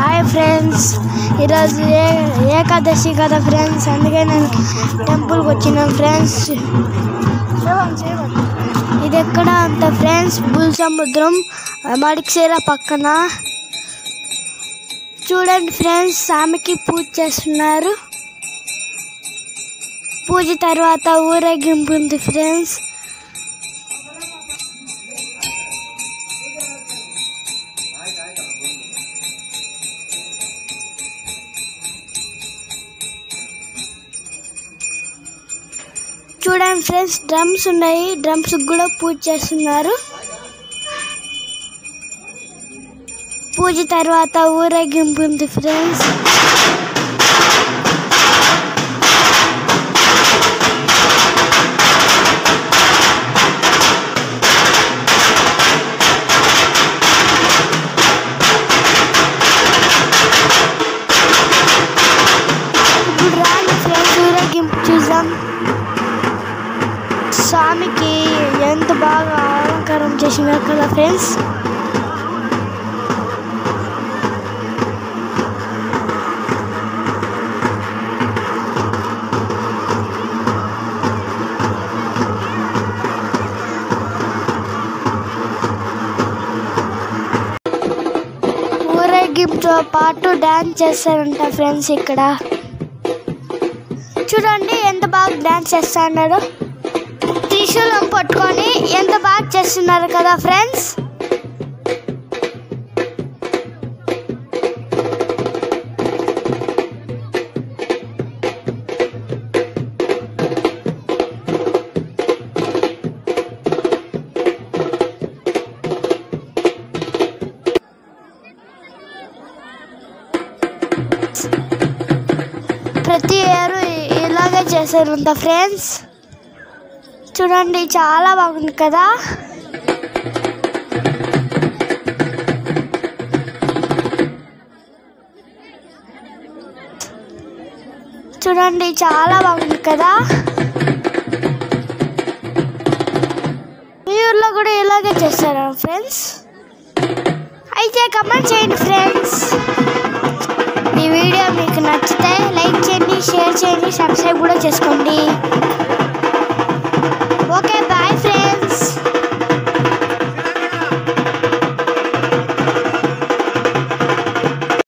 Hi friends, ఈరోజు ఏకాదశి కదా friends, అందుకే నేను టెంపుల్కి వచ్చినాను ఫ్రెండ్స్. ఇది ఎక్కడ అంత ఫ్రెండ్స్, బుల్ సముద్రం మడికేర పక్కన. చూడండి ఫ్రెండ్స్, స్వామికి పూజ చేస్తున్నారు. పూజ తర్వాత ఊరేగింపు ఉంది ఫ్రెండ్స్. చూడండి ఫ్రెండ్స్, డ్రమ్స్ ఉన్నాయి, డ్రమ్స్ కూడా పూజ చేస్తున్నారు. పూజ తర్వాత ఊరేగింపు ఉంది ఫ్రెండ్స్. ఇప్పుడు రాండి ఫ్రెండ్స్, ఊరేగింపు చూద్దాం. స్వామికి ఎంత బాగా అలంకారం చేసినారు కదా ఫ్రెండ్స్. ఊరేగింపుతో పాటు డాన్స్ చేస్తారంట ఫ్రెండ్స్. ఇక్కడ చూడండి ఎంత బాగా డాన్స్ చేస్తున్నారు. త్రిశూలం పట్టుకొని ఎంత బాగా చేస్తున్నారు కదా ఫ్రెండ్స్. ప్రతి ఇయర్ ఇలాగే చేశారంట ఫ్రెండ్స్. చూడండి చాలా బాగుంది కదా. చూడండి చాలా బాగుంది కదా. మీ ఊర్లో కూడా ఇలాగే చేస్తారా ఫ్రెండ్స్? అయితే కమెంట్ చేయండి ఫ్రెండ్స్. ఈ వీడియో మీకు నచ్చితే లైక్ చేయండి, షేర్ చేయండి, సబ్స్క్రైబ్ కూడా చేసుకోండి.